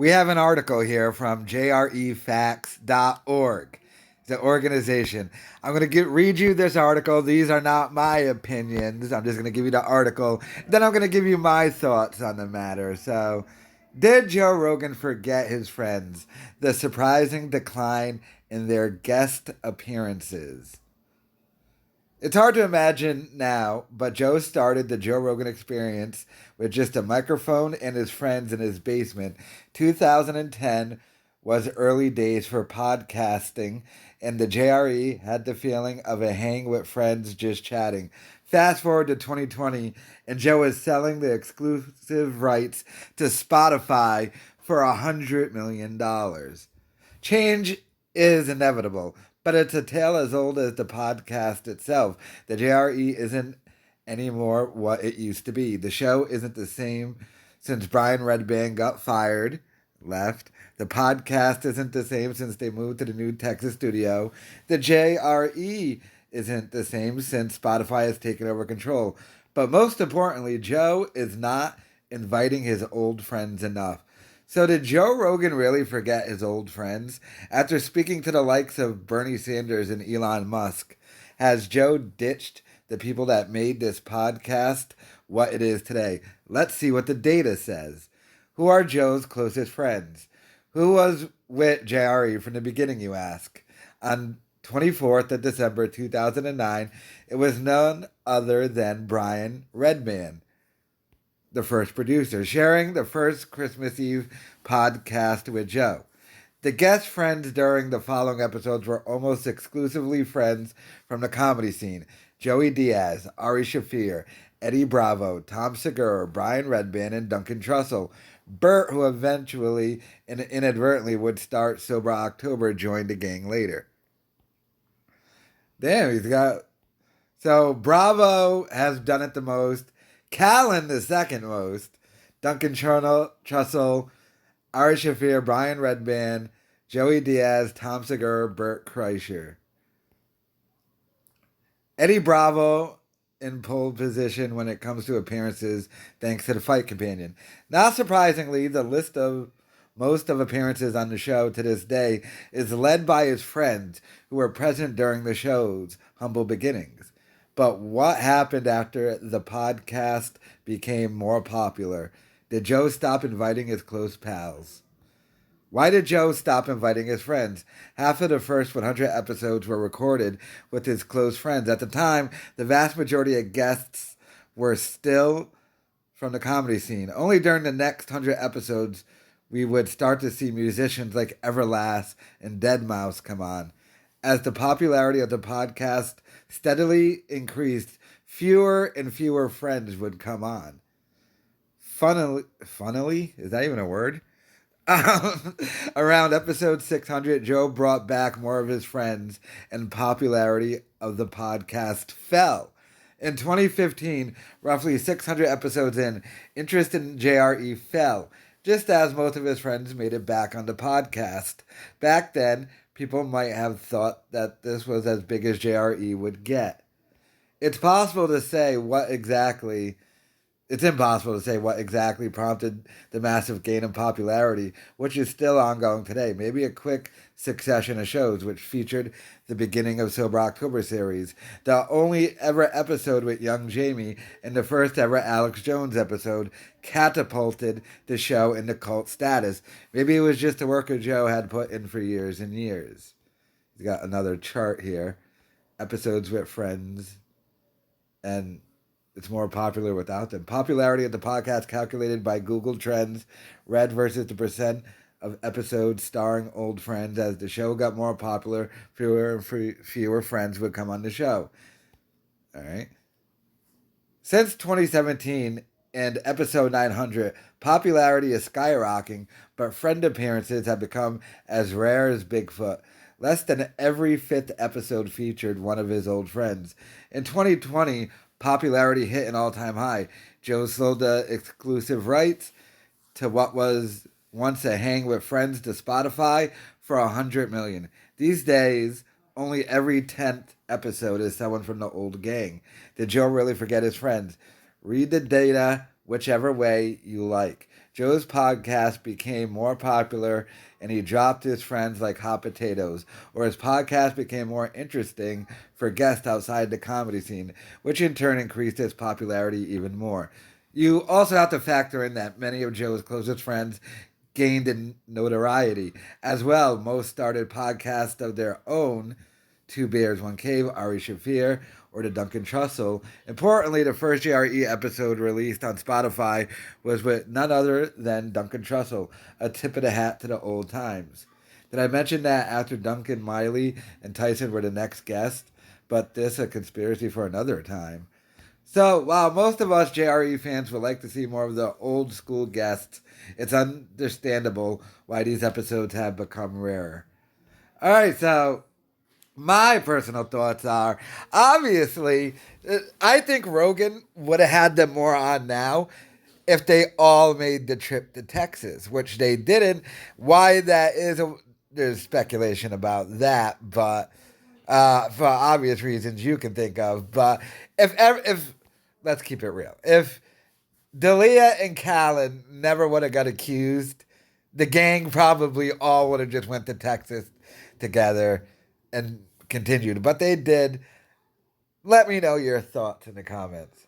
We have an article here from jrefacts.org. It's an organization. I'm going to read you this article. These are not my opinions. I'm just going to give you the article. Then I'm going to give you my thoughts on the matter. So, did Joe Rogan forget his friends? The surprising decline in their guest appearances. It's hard to imagine now, but Joe started the Joe Rogan experience with just a microphone and his friends in his basement. 2010 was early days for podcasting, and the JRE had the feeling of a hang with friends just chatting. Fast forward to 2020, and Joe is selling the exclusive rights to Spotify for $100 million. Change is inevitable, but it's a tale as old as the podcast itself. The JRE isn't anymore what it used to be. The show isn't the same since Brian Redband got fired, left. The podcast isn't the same since they moved to the new Texas studio. The JRE isn't the same since Spotify has taken over control. But most importantly, Joe is not inviting his old friends enough. So did Joe Rogan really forget his old friends? After speaking to the likes of Bernie Sanders and Elon Musk, has Joe ditched the people that made this podcast what it is today? Let's see what the data says. Who are Joe's closest friends? Who was with JRE from the beginning, you ask? On 24th of December 2009, it was none other than Brian Redband, the first producer, sharing the first Christmas Eve podcast with Joe. The guest friends during the following episodes were almost exclusively friends from the comedy scene. Joey Diaz, Ari Shaffir, Eddie Bravo, Tom Segura, Brian Redband, and Duncan Trussell. Bert, who eventually and inadvertently would start Sober October, joined the gang later. Damn, he's got... So Bravo has done it the most. Callan the second most. Duncan Trussell, Ari Shaffir, Brian Redband, Joey Diaz, Tom Segura, Bert Kreischer. Eddie Bravo in pole position when it comes to appearances, thanks to the Fight Companion. Not surprisingly, the list of most of appearances on the show to this day is led by his friends who were present during the show's humble beginnings. But what happened after the podcast became more popular? Did Joe stop inviting his close pals? Why did Joe stop inviting his friends? Half of the first 100 episodes were recorded with his close friends. At the time, the vast majority of guests were still from the comedy scene. Only during the next 100 episodes we would start to see musicians like Everlast and Deadmau5 come on. As the popularity of the podcast steadily increased, fewer and fewer friends would come on. Funnily? Is that even a word? Around episode 600, Joe brought back more of his friends, and popularity of the podcast fell. In 2015, roughly 600 episodes in, interest in JRE fell, just as most of his friends made it back on the podcast. Back then, people might have thought that this was as big as JRE would get. It's impossible to say what exactly prompted the massive gain in popularity, which is still ongoing today. Maybe a quick succession of shows, which featured the beginning of Sober October series, the only ever episode with Young Jamie, and the first ever Alex Jones episode, catapulted the show into cult status. Maybe it was just the work Joe had put in for years and years. He's got another chart here. Episodes with friends, and it's more popular without them. Popularity of the podcast calculated by Google Trends, read versus the percent of episodes starring old friends. As the show got more popular, fewer and fewer friends would come on the show. All right. Since 2017 and episode 900, popularity is skyrocketing, but friend appearances have become as rare as Bigfoot. Less than every fifth episode featured one of his old friends. In 2020, popularity hit an all-time high. Joe sold the exclusive rights to what was once a hang with friends to Spotify for $100 million. These days, only every 10th episode is someone from the old gang. Did Joe really forget his friends? Read the data whichever way you like. Joe's podcast became more popular and he dropped his friends like hot potatoes, or his podcast became more interesting for guests outside the comedy scene, which in turn increased its popularity even more. You also have to factor in that many of Joe's closest friends gained in notoriety. As well, most started podcasts of their own. Two Bears, One Cave, Ari Shafir, or the Duncan Trussell. Importantly, the first JRE episode released on Spotify was with none other than Duncan Trussell, a tip of the hat to the old times. Did I mention that after Duncan, Miley, and Tyson were the next guest? But this a conspiracy for another time. So, while most of us JRE fans would like to see more of the old school guests, it's understandable why these episodes have become rarer. All right, so my personal thoughts are obviously, I think Rogan would have had them more on now if they all made the trip to Texas, which they didn't. Why that is, there's speculation about that, but for obvious reasons you can think of. But if let's keep it real, if Dalia and Callan never would have got accused, the gang probably all would have just went to Texas together and continued. But they did. Let me know your thoughts in the comments.